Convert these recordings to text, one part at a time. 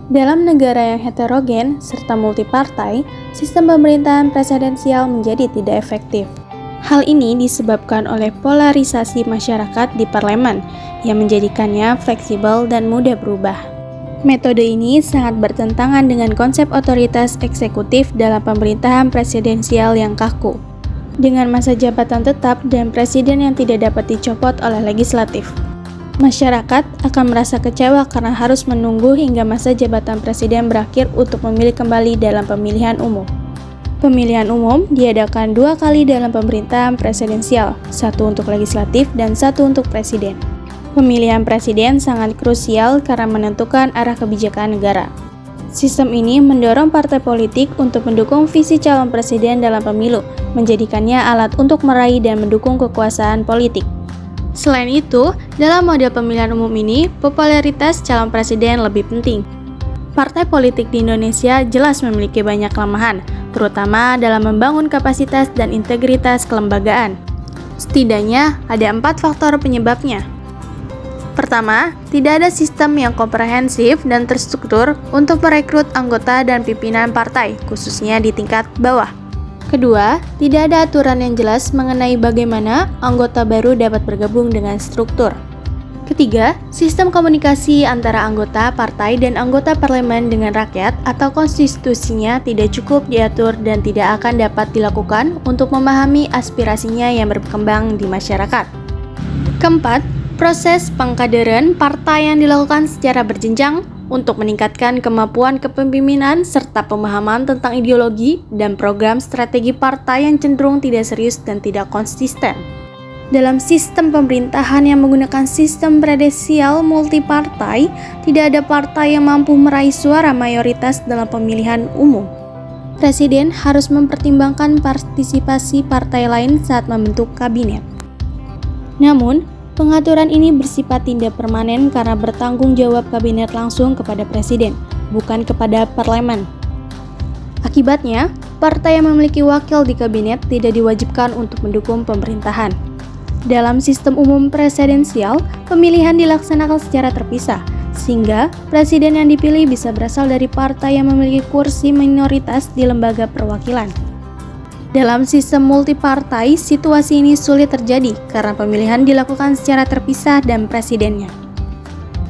Dalam negara yang heterogen serta multipartai, sistem pemerintahan presidensial menjadi tidak efektif. Hal ini disebabkan oleh polarisasi masyarakat di parlemen yang menjadikannya fleksibel dan mudah berubah. Metode ini sangat bertentangan dengan konsep otoritas eksekutif dalam pemerintahan presidensial yang kaku, dengan masa jabatan tetap dan presiden yang tidak dapat dicopot oleh legislatif. Masyarakat akan merasa kecewa karena harus menunggu hingga masa jabatan presiden berakhir untuk memilih kembali dalam pemilihan umum. Pemilihan umum diadakan 2 kali dalam pemerintahan presidensial, 1 untuk legislatif dan 1 untuk presiden. Pemilihan presiden sangat krusial karena menentukan arah kebijakan negara. Sistem ini mendorong partai politik untuk mendukung visi calon presiden dalam pemilu, menjadikannya alat untuk meraih dan mendukung kekuasaan politik. Selain itu, dalam model pemilihan umum ini, popularitas calon presiden lebih penting. Partai politik di Indonesia jelas memiliki banyak kelemahan, terutama dalam membangun kapasitas dan integritas kelembagaan. Setidaknya ada 4 faktor penyebabnya. Pertama, tidak ada sistem yang komprehensif dan terstruktur untuk merekrut anggota dan pimpinan partai, khususnya di tingkat bawah. Kedua, tidak ada aturan yang jelas mengenai bagaimana anggota baru dapat bergabung dengan struktur. Ketiga, sistem komunikasi antara anggota partai dan anggota parlemen dengan rakyat atau konstitusinya tidak cukup diatur dan tidak akan dapat dilakukan untuk memahami aspirasinya yang berkembang di masyarakat. Keempat, proses pengkaderan partai yang dilakukan secara berjenjang untuk meningkatkan kemampuan kepemimpinan serta pemahaman tentang ideologi dan program strategi partai yang cenderung tidak serius dan tidak konsisten. Dalam sistem pemerintahan yang menggunakan sistem presidensial multipartai, tidak ada partai yang mampu meraih suara mayoritas dalam pemilihan umum. Presiden harus mempertimbangkan partisipasi partai lain saat membentuk kabinet. Namun, pengaturan ini bersifat tidak permanen karena bertanggung jawab kabinet langsung kepada presiden, bukan kepada parlemen. Akibatnya, partai yang memiliki wakil di kabinet tidak diwajibkan untuk mendukung pemerintahan. Dalam sistem umum presidensial, pemilihan dilaksanakan secara terpisah, sehingga presiden yang dipilih bisa berasal dari partai yang memiliki kursi minoritas di lembaga perwakilan. Dalam sistem multipartai, situasi ini sulit terjadi karena pemilihan dilakukan secara terpisah dan presidennya.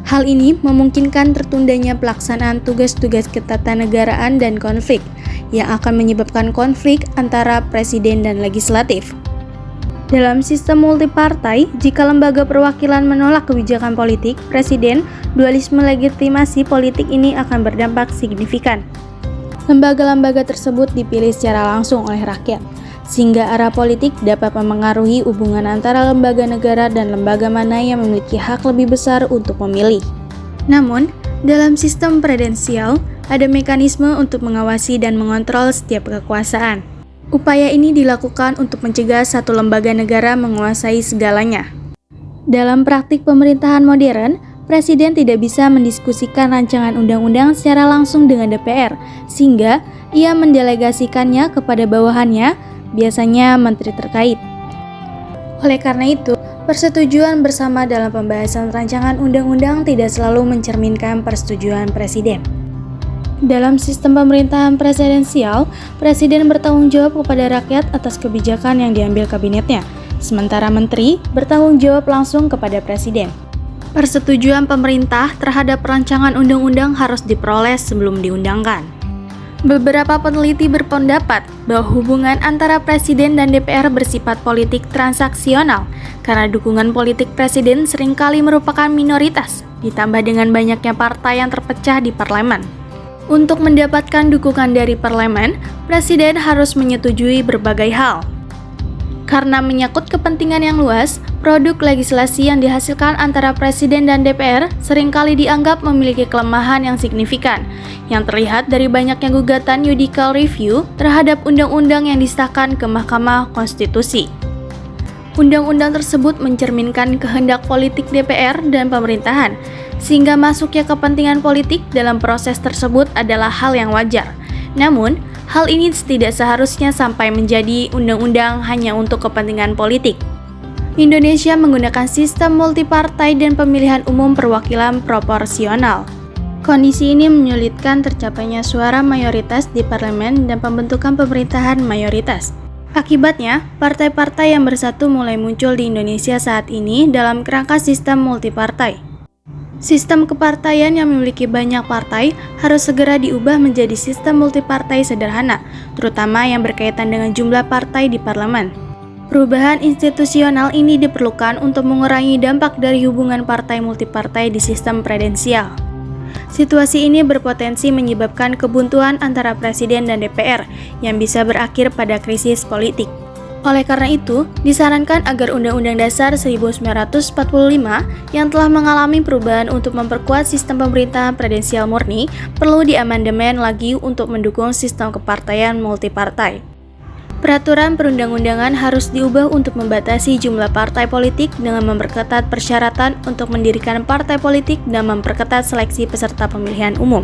Hal ini memungkinkan tertundanya pelaksanaan tugas-tugas ketatanegaraan dan konflik, yang akan menyebabkan konflik antara presiden dan legislatif. Dalam sistem multipartai, jika lembaga perwakilan menolak kebijakan politik presiden, dualisme legitimasi politik ini akan berdampak signifikan. Lembaga-lembaga tersebut dipilih secara langsung oleh rakyat, sehingga arah politik dapat memengaruhi hubungan antara lembaga negara dan lembaga mana yang memiliki hak lebih besar untuk memilih. Namun, dalam sistem presidensial, ada mekanisme untuk mengawasi dan mengontrol setiap kekuasaan. Upaya ini dilakukan untuk mencegah satu lembaga negara menguasai segalanya. Dalam praktik pemerintahan modern, Presiden tidak bisa mendiskusikan rancangan undang-undang secara langsung dengan DPR, sehingga ia mendelegasikannya kepada bawahannya, biasanya menteri terkait. Oleh karena itu, persetujuan bersama dalam pembahasan rancangan undang-undang tidak selalu mencerminkan persetujuan presiden. Dalam sistem pemerintahan presidensial, presiden bertanggung jawab kepada rakyat atas kebijakan yang diambil kabinetnya, sementara menteri bertanggung jawab langsung kepada presiden. Persetujuan pemerintah terhadap rancangan undang-undang harus diperoleh sebelum diundangkan. Beberapa peneliti berpendapat bahwa hubungan antara presiden dan DPR bersifat politik transaksional karena dukungan politik presiden seringkali merupakan minoritas, ditambah dengan banyaknya partai yang terpecah di parlemen. Untuk mendapatkan dukungan dari parlemen, presiden harus menyetujui berbagai hal. Karena menyangkut kepentingan yang luas, produk legislasi yang dihasilkan antara presiden dan DPR seringkali dianggap memiliki kelemahan yang signifikan, yang terlihat dari banyaknya gugatan judicial review terhadap undang-undang yang disahkan ke Mahkamah Konstitusi. Undang-undang tersebut mencerminkan kehendak politik DPR dan pemerintahan, sehingga masuknya kepentingan politik dalam proses tersebut adalah hal yang wajar. Namun, hal ini tidak seharusnya sampai menjadi undang-undang hanya untuk kepentingan politik. Indonesia menggunakan sistem multipartai dan pemilihan umum perwakilan proporsional. Kondisi ini menyulitkan tercapainya suara mayoritas di parlemen dan pembentukan pemerintahan mayoritas. Akibatnya, partai-partai yang bersatu mulai muncul di Indonesia saat ini dalam kerangka sistem multipartai. Sistem kepartaian yang memiliki banyak partai harus segera diubah menjadi sistem multipartai sederhana, terutama yang berkaitan dengan jumlah partai di parlemen. Perubahan institusional ini diperlukan untuk mengurangi dampak dari hubungan partai multipartai di sistem presidensial. Situasi ini berpotensi menyebabkan kebuntuan antara Presiden dan DPR yang bisa berakhir pada krisis politik. Oleh karena itu, disarankan agar Undang-Undang Dasar 1945 yang telah mengalami perubahan untuk memperkuat sistem pemerintahan presidensial murni perlu diamandemen lagi untuk mendukung sistem kepartaian multipartai. Peraturan perundang-undangan harus diubah untuk membatasi jumlah partai politik dengan memperketat persyaratan untuk mendirikan partai politik dan memperketat seleksi peserta pemilihan umum.